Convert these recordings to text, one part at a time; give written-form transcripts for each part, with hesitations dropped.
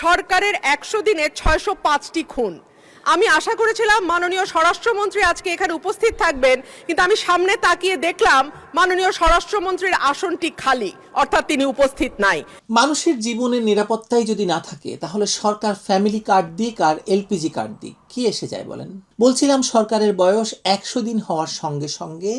সরকারের ১০০ দিনে ৬০৫টি খুন। আমি আশা করেছিলাম মাননীয় স্বরাষ্ট্রমন্ত্রী আজকে এখানে উপস্থিত থাকবেন, কিন্তু আমি সামনে তাকিয়ে দেখলাম মাননীয় স্বরাষ্ট্রমন্ত্রীর আসনটি খালি, অর্থাৎ তিনি উপস্থিত নাই। মানুষের জীবনের নিরাপত্তাই যদি না থাকে তাহলে সরকার ফ্যামিলি কার্ড দিক আর এলপিজি কার্ড দিক কি এসে যায় বলেন? বলছিলাম সরকারের বয়স ১০০ দিন হওয়ার সঙ্গে সঙ্গে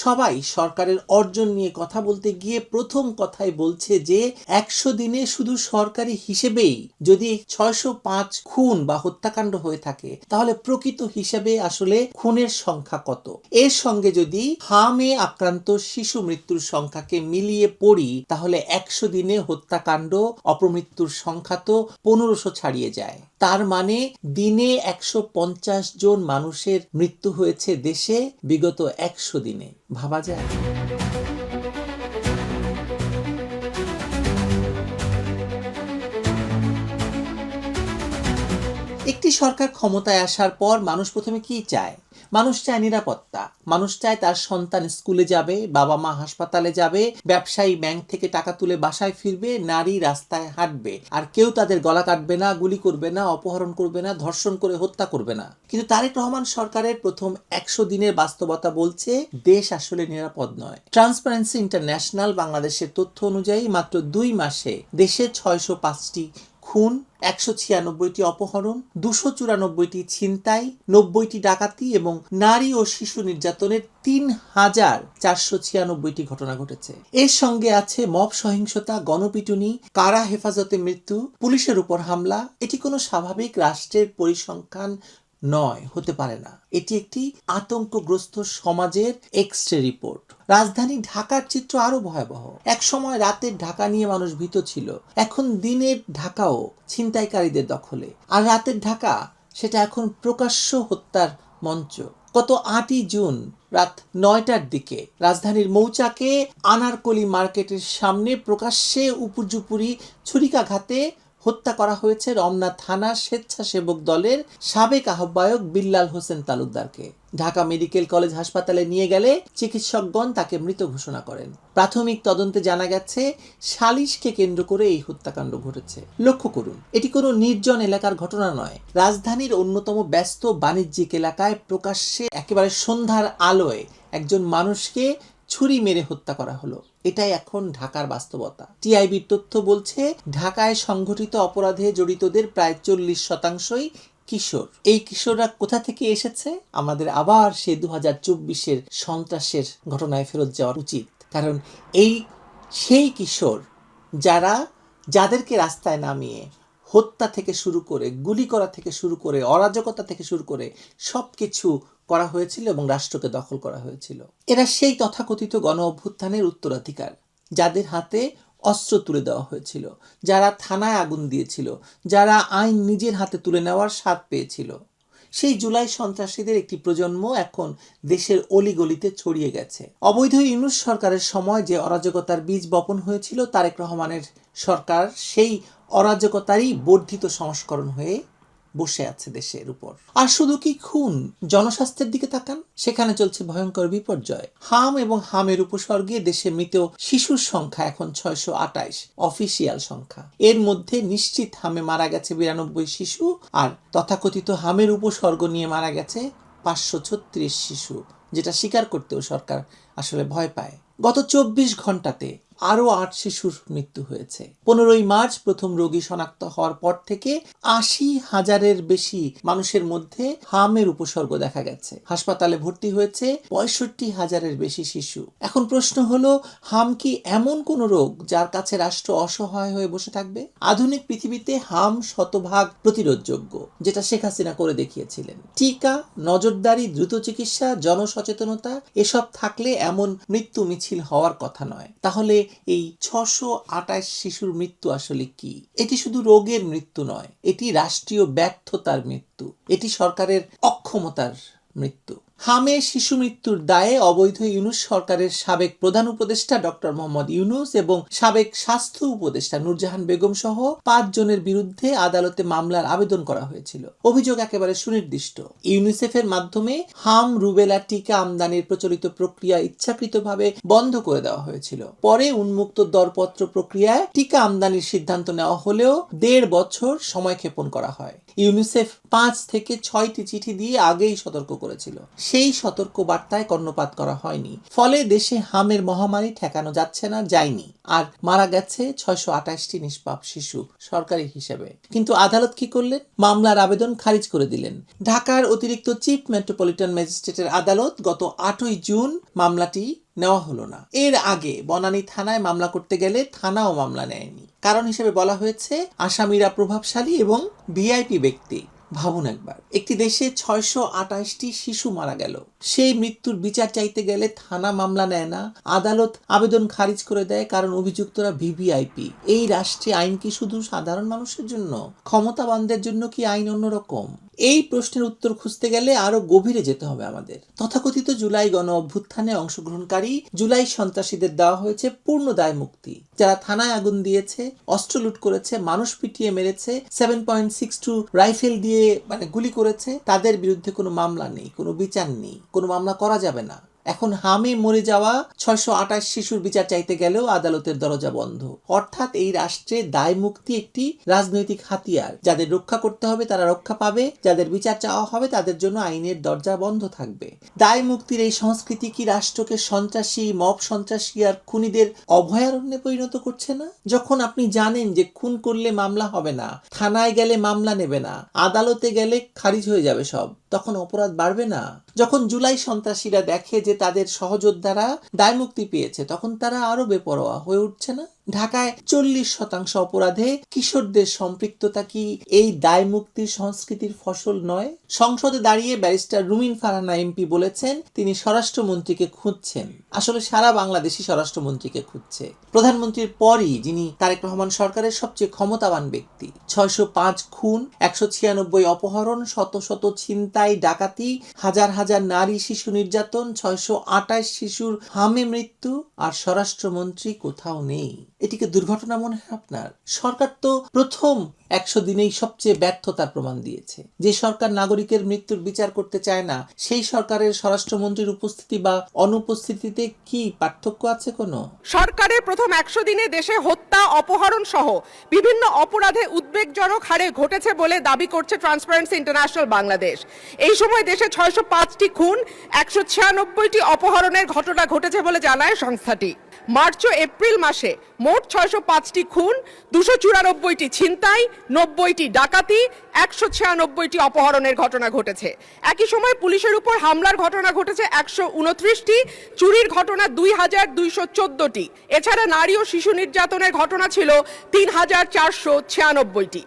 সবাই সরকারের অর্জন নিয়ে কথা বলতে গিয়ে প্রথম কথাই বলছে যে ১০০ দিনে শুধু সরকারি হিসেবেই যদি ৬০৫ খুন বা হত্যাকাণ্ড হয়ে থাকে তাহলে প্রকৃত হিসেবে আসলে খুনের সংখ্যা কত? এর সঙ্গে যদি হামে আক্রান্ত শিশু মৃত্যুর সংখ্যাকে মিলিয়ে পড়ি তাহলে ১০০ দিনে হত্যাকাণ্ড অপমৃত্যুর সংখ্যা তো ১৫০০ ছাড়িয়ে যায়। তার মানে দিনে ১৫০ জন মানুষের মৃত্যু হয়েছে দেশে বিগত ১০০ দিনে। ভাবা যায়? একটি সরকার ক্ষমতায় আসার পর মানুষ প্রথমে কি চায়? মানুষ চায় নিরাপত্তা। মানুষ চায় তার সন্তান স্কুলে যাবে, বাবা মা হাসপাতালে যাবে, ব্যবসায়ী ব্যাংক থেকে টাকা তুলে বাসায় ফিরবে, নারী রাস্তায় হাঁটবে, আর কেউ তাদের গলা কাটবে না, গুলি করবে না, অপহরণ করবে না, ধর্ষণ করে হত্যা করবে না। কিন্তু তারেক রহমান সরকারের প্রথম ১০০ দিনের বাস্তবতা বলছে দেশ আসলে নিরাপদ নয়। ট্রান্সপারেন্সি ইন্টারন্যাশনাল বাংলাদেশের তথ্য অনুযায়ী মাত্র ২ মাসে দেশে ৬০৫টি খুন, ১৯৬টি অপহরণ, ২৯৪টি ছিনতাই, ৯০টি ডাকাতি এবং নারী ও শিশু নির্যাতনের ৩,৪৯৬টি ঘটনা ঘটেছে। এর সঙ্গে আছে মব সহিংসতা, গণপিটুনি, কারা হেফাজতে মৃত্যু, পুলিশের উপর হামলা। এটি কোনো স্বাভাবিক রাষ্ট্রের পরিসংখ্যান নয়, হতে পারে না। এটি একটি আতঙ্কগ্রস্ত সমাজের এক্স-রে রিপোর্ট। রাজধানী ঢাকার চিত্র আরো ভয়াবহ। এক সময় রাতের ঢাকা নিয়ে মানুষ ভীত ছিল, এখন দিনের ঢাকাও ছিনতাইকারীদের দখলে। আর রাতের ঢাকা সেটা এখন প্রকাশ্য হত্যার মঞ্চ। গত ৮ই জুন রাত ৯টার দিকে রাজধানীর মৌচাকে আনারকলি মার্কেটের সামনে প্রকাশ্যে উপর্যুপুরি ছুরিকাঘাতে হত্যা করা হয়েছে রমনা থানা স্বেচ্ছাসেবক দলের সাবেক আহ্বায়ক বিল্লাল হোসেন তালুকদারকে। ঢাকা মেডিকেল কলেজ হাসপাতালে নিয়ে গেলে চিকিৎসকগণ তাকে মৃত ঘোষণা করেন। প্রাথমিক তদন্তে জানা গেছে সালিশকে কেন্দ্র করে এই হত্যাকাণ্ড ঘটেছে। লক্ষ্য করুন, এটি কোনো নির্জন এলাকার ঘটনা নয়। রাজধানীর অন্যতম ব্যস্ত বাণিজ্যিক এলাকায় প্রকাশ্যে একেবারে সন্ধ্যার আলোয় একজন মানুষকে ছুরি মেরে হত্যা করা হলো। এটাই এখন ঢাকার বাস্তবতা। টিআইবির তথ্য বলছে ঢাকায় সংঘটিত অপরাধে জড়িতদের প্রায় 40% কিশোর। এই কিশোররা কোথা থেকে এসেছে? আমাদের আবার সেই 2024-এর সন্ত্রাসের ঘটনায় ফেরত যাওয়া উচিত। কারণ এই সেই কিশোর যাদেরকে রাস্তায় নামিয়ে হত্যা থেকে শুরু করে, গুলি করা থেকে শুরু করে, অরাজকতা থেকে শুরু করে সবকিছু করা হয়েছিল এবং রাষ্ট্রকে দখল করা হয়েছিল। এরা সেই তথাকথিত গণ অভ্যুত্থানের উত্তরাধিকার, যাদের হাতে অস্ত্র তুলে দেওয়া হয়েছিল, যারা থানায় আগুন দিয়েছিল, যারা আইন নিজের হাতে তুলে নেওয়ার স্বাদ পেয়েছিল। সেই জুলাই সন্ত্রাসীদের একটি প্রজন্ম এখন দেশের অলিগলিতে ছড়িয়ে গেছে। অবৈধ ইউনূস সরকারের সময় যে অরাজকতার বীজ বপন হয়েছিল, তারেক রহমানের সরকার সেই অরাজকতারই বর্ধিত সংস্করণ হয়ে বসে আছে দেশের উপর। আর শুধু কি খুন, জনস্বাস্থ্যের দিকে তাকান, সেখানে চলছে ভয়ঙ্কর বিপর্যয়। হাম এবং হামের উপসর্গে দেশে মৃত শিশুর সংখ্যা এখন ৬২৮, অফিসিয়াল সংখ্যা। এর মধ্যে নিশ্চিত হামে মারা গেছে ৯২ শিশু, আর তথাকথিত হামের উপসর্গ নিয়ে মারা গেছে ৫৩৬ শিশু, যেটা স্বীকার করতেও সরকার আসলে ভয় পায়। গত ২৪ ঘন্টাতে আরো ৮ শিশুর মৃত্যু হয়েছে। ১৫ই মার্চ প্রথম রোগী শনাক্ত হওয়ার পর থেকে ৮০,০০০-এর বেশি মানুষের মধ্যে হামের উপসর্গ দেখা গেছে। হাসপাতালে ভর্তি হয়েছে ৬৫,০০০-এর বেশি শিশু। এখন প্রশ্ন হলো, হাম কি এমন কোন রোগ যার কাছে রাষ্ট্র অসহায় হয়ে বসে থাকবে? আধুনিক পৃথিবীতে হাম শতভাগ প্রতিরোধযোগ্য, যেটা শেখ হাসিনা করে দেখিয়েছিলেন। টিকা, নজরদারি, দ্রুত চিকিৎসা, জনসচেতনতা এসব থাকলে এমন মৃত্যু মিছিল হওয়ার কথা নয়। তাহলে এই ৬২৮ শিশুর মৃত্যু আসলে কি? এটি শুধু রোগের মৃত্যু নয়, এটি রাষ্ট্রীয় ব্যর্থতার মৃত্যু, এটি সরকারের অক্ষমতার মৃত্যু। হামে শিশু মৃত্যুর দায়ে অবৈধ ইউনূস সরকারের সাবেক প্রধান উপদেষ্টা ডক্টর মোহাম্মদ ইউনূস এবং সাবেক স্বাস্থ্য উপদেষ্টা নূরজাহান বেগম সহ 5 জনের বিরুদ্ধে আদালতে মামলার আবেদন করা হয়েছিল। অভিযোগ একেবারে সুনির্দিষ্ট। ইউনিসেফের মাধ্যমে হাম রুবেলা টিকা আমদানির প্রচলিত প্রক্রিয়া ইচ্ছাকৃতভাবে বন্ধ করে দেওয়া হয়েছিল। পরে উন্মুক্ত দরপত্র প্রক্রিয়ায় টিকা আমদানির সিদ্ধান্ত নেওয়া হলেও 1.5 বছর সময় ক্ষেপণ করা হয়। ইউনিসেফ 5 থেকে 6টি চিঠি দিয়ে আগেই সতর্ক করেছিল। সেই সতর্ক বার্তায় কর্ণপাত করা হয়নি। ফলে দেশে হামের মহামারী ঠেকানো যাচ্ছে না, যায়নি। আর মারা গেছে 628টি নিষ্পাপ শিশু সরকারি হিসেবে। কিন্তু আদালত কি করলেন? মামলার আবেদন খারিজ করে দিলেন। ঢাকার অতিরিক্ত চিফ মেট্রোপলিটন ম্যাজিস্ট্রেটের আদালত গত 8ই জুন মামলাটি নেওয়া হলো না। এর আগে বনানী থানায় মামলা করতে গেলে থানাও মামলা নেয়নি। কারণ হিসেবে বলা হয়েছে আসামিরা প্রভাবশালী এবং ভিআইপি ব্যক্তি। ভাবুন একবার, একটি দেশে 628টি শিশু মারা গেল, সেই মৃত্যুর বিচার চাইতে গেলে থানা মামলা নেয় না, আদালত আবেদন খারিজ করে দেয় কারণ অভিযুক্তরা ভিভিআইপি। এই রাষ্ট্রে আইন কি শুধু সাধারণ মানুষের জন্য? ক্ষমতাবানদের জন্য কি আইন অন্যরকম? এই প্রশ্নের উত্তর খুঁজতে গেলে আরো গভীরে যেতে হবে আমাদের। তথাকথিত জুলাই গণ অভ্যুত্থানে অংশগ্রহণকারী জুলাই সন্ত্রাসীদের দেওয়া হয়েছে পূর্ণ দায় মুক্তি। যারা থানায় আগুন দিয়েছে, অস্ত্র লুট করেছে, মানুষ পিটিয়ে মেরেছে, 7.62 রাইফেল দিয়ে গুলি করেছে, তাদের বিরুদ্ধে কোনো মামলা নেই, কোনো বিচার নেই, কোনো মামলা করা যাবে না। এখন হামে মরে যাওয়া 628 শিশুর বিচার চাইতে গেলেও আদালতের দরজা বন্ধ। অর্থাৎ এই রাষ্ট্রে দায় মুক্তি একটি রাজনৈতিক হাতিয়ার। যাদের রক্ষা করতে হবে তারা রক্ষা পাবে, যাদের বিচার চাওয়া হবে তাদের জন্য আইনের দরজা বন্ধ থাকবে। দায় মুক্তির এই সংস্কৃতি কি রাষ্ট্রকে সন্ত্রাসী, মব সন্ত্রাসী আর খুনিদের অভয়ারণ্যে পরিণত করছে না? যখন আপনি জানেন যে খুন করলে মামলা হবে না, থানায় গেলে মামলা নেবে না, আদালতে গেলে খারিজ হয়ে যাবে সব, তখন অপরাধ বাড়বে না? যখন জুলাই সন্ত্রাসীরা দেখে যে তাদের সহযোদ্ধারা দায় মুক্তি পেয়েছে, তখন তারা আরো বেপরোয়া হয়ে উঠছে না? ঢাকায় 40% অপরাধে কিশোরদের সম্পৃক্ততা কি এই দায় মুক্তির সংস্কৃতির ফসল নয়? সংসদে দাঁড়িয়ে ব্যারিস্টার রুমিন ফারহানা এমপি বলেছেন তিনি স্বরাষ্ট্রমন্ত্রীকে খুঁজছেন। আসলে সারা বাংলাদেশই স্বরাষ্ট্রমন্ত্রীকে খুঁজছে। প্রধানমন্ত্রীর পরই যিনি তারেক রহমান সরকারের সবচেয়ে ক্ষমতাবান ব্যক্তি। 605 খুন, 196 অপহরণ, শত শত ছিনতাই, ডাকাতি, হাজার হাজার নারী শিশু নির্যাতন, 628 শিশুর হামে মৃত্যু, আর স্বরাষ্ট্রমন্ত্রী কোথাও নেই। এটিকে দুর্ঘটনা মনে হয় আপনার? সরকার তো প্রথম 100 দিনেই সবচেয়ে ব্যর্থতার প্রমাণ দিয়েছে। যে সরকার নাগরিকের মৃত্যুর বিচার করতে চায় না, সেই সরকারের স্বরাষ্ট্রমন্ত্রীর উপস্থিতি বা অনুপস্থিতিতে কি পার্থক্য আছে কোনো? সরকারের প্রথম 100 দিনে দেশে হত্যা, অপহরণ সহ বিভিন্ন অপরাধে উদ্বেগজনক হারে ঘটেছে বলে দাবি করছে ট্রান্সপারেন্সি ইন্টারন্যাশনাল বাংলাদেশ। এই সময় দেশে 605টি খুন, 196টি অপহরণের ঘটনা ঘটেছে বলে জানায় সংস্থাটি। মার্চ ও এপ্রিল মাসে মোট 605টি খুন, 294টি ছিনতাই, 90টি ডাকাতি, 196টি অপহরণের ঘটনা ঘটেছে। একই সময় পুলিশের উপর হামলার ঘটনা ঘটেছে 129টি, চুরির ঘটনা 2214টি। এছাড়া নারী ও শিশু নির্যাতনের ঘটনা ছিল 3496টি।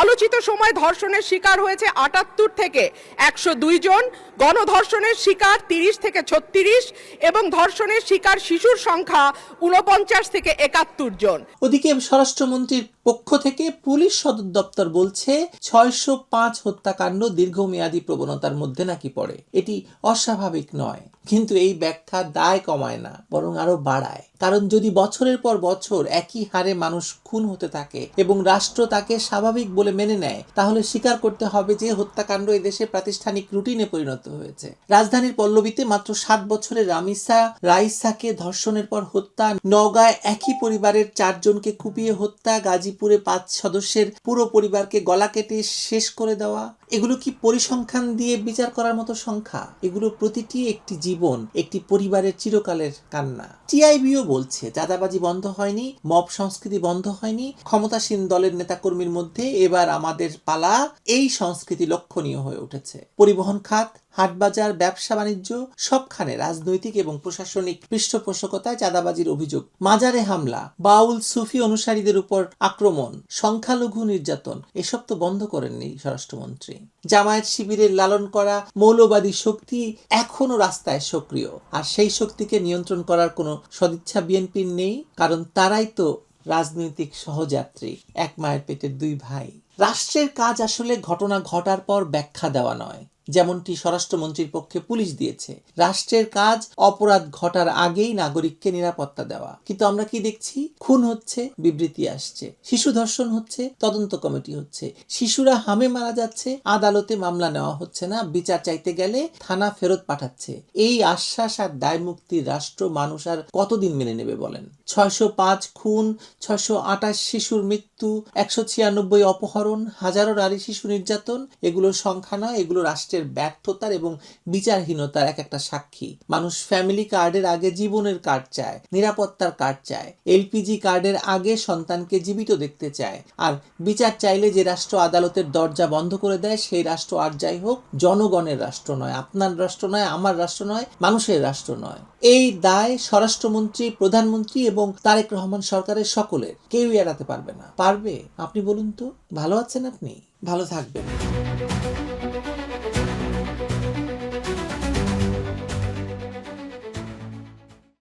আলোচিত সময় ধর্ষণের শিকার হয়েছে 78 থেকে 102 জন, গণধর্ষণের শিকার 30 থেকে 36 এবং ধর্ষণের শিকার শিশুর সংখ্যা 49 থেকে 71 জন। ওদিকে স্বরাষ্ট্রমন্ত্রীর পক্ষ থেকে পুলিশ সদর দপ্তর বলছে 605 হত্যাকাণ্ড দীর্ঘমেয়াদী প্রবণতার মধ্যে নাকি পড়ে। এটি অস্বাভাবিক নয়, কিন্তু এই ব্যাখ্যা দায় কমায় না, বরং আরো বাড়ায়। কারণ যদি বছরের পর বছর একই হারে মানুষ খুন হতে থাকে এবং রাষ্ট্র তাকে স্বাভাবিক বলে মেনে নেয়, তাহলে স্বীকার করতে হবে যে হত্যাকাণ্ড এদেশে প্রাতিষ্ঠানিক রুটিনে পরিণত হয়েছে। রাজধানীর পল্লবীতে মাত্র 7 বছরের রামিসা রাইসাকে ধর্ষণের পর হত্যা, নওগাঁয় একই পরিবারের 4 জনকে কুপিয়ে হত্যা, গাজীপুরে 5 সদস্যের পুরো পরিবারকে গলা কেটে শেষ করে দেওয়া, এগুলো কি পরিসংখ্যান দিয়ে বিচার করার মতো সংখ্যা? এগুলো প্রতিটি একটি জীবন, একটি পরিবারের চিরকালের কান্না। টিআইবিও বলছে চাঁদাবাজি বন্ধ হয়নি, মব সংস্কৃতি বন্ধ হয়নি। ক্ষমতাসীন দলের নেতাকর্মীর মধ্যে এবার আমাদের পালা, এই সংস্কৃতি লক্ষণীয় হয়ে উঠেছে। পরিবহন খাত, হাটবাজার, ব্যবসা বাণিজ্য সবখানে রাজনৈতিক এবং প্রশাসনিক পৃষ্ঠপোষকতায় চাঁদাবাজির অভিযোগ। মাজারে হামলা, বাউল সুফি অনুসারীদের উপর আক্রমণ, সংখ্যালঘু নির্যাতন, এসব তো বন্ধ করেননি স্বরাষ্ট্রমন্ত্রী। জামায়াত শিবিরের লালন করা মৌলবাদী শক্তি এখনো রাস্তায় সক্রিয়, আর সেই শক্তিকে নিয়ন্ত্রণ করার কোনো সদিচ্ছা বিএনপির নেই, কারণ তারাই তো রাজনৈতিক সহযাত্রী, এক মায়ের পেটের দুই ভাই। রাষ্ট্রের কাজ আসলে ঘটনা ঘটার পর ব্যাখ্যা দেওয়া নয়, যেমনটি স্বরাষ্ট্রমন্ত্রীর পক্ষে পুলিশ দিয়েছে। রাষ্ট্রের কাজ অপরাধ ঘটার আগেই নাগরিককে নিরাপত্তা দেওয়া। কিন্তু আমরা কি দেখছি? খুন হচ্ছে, বিবৃতি আসছে, শিশু ধর্ষণ হচ্ছে, তদন্ত কমিটি হচ্ছে, শিশুরা হামে মারা যাচ্ছে, আদালতে মামলা নেওয়া হচ্ছে না, বিচার চাইতে গেলে থানা ফেরত পাঠাচ্ছে। এই আশ্বাস আর দায় মুক্তির রাষ্ট্র মানুষ আর কতদিন মেনে নেবে বলেন? 605 খুন, 628 শিশুর মৃত্যু, 196 অপহরণ, হাজারো নারী শিশু নির্যাতন, এগুলোর সংখ্যা নয়, এগুলো রাষ্ট্রের ব্যর্থতার এবং বিচারহীনতার এক একটা সাক্ষী। মানুষ ফ্যামিলি কার্ডের আগে জীবনের কার্ড চায়, নিরাপত্তার কার্ড চায়, এলপিজি কার্ডের আগে সন্তানকে জীবিত দেখতে চায়। আর বিচার চাইলে যে রাষ্ট্র আদালতের দরজা বন্ধ করে দেয় সেই রাষ্ট্র আর যাই হোক জনগণের রাষ্ট্র নয়, আপনার রাষ্ট্র নয়, আমার রাষ্ট্র নয়, মানুষের রাষ্ট্র নয়। এই দায় স্বরাষ্ট্রমন্ত্রী, প্রধানমন্ত্রী এবং তারেক রহমান সরকারের সকলের, কেউই এড়াতে পারবে না। পারবে? আপনি বলুন তো। ভালো আছেন আপনি? ভালো থাকবেন।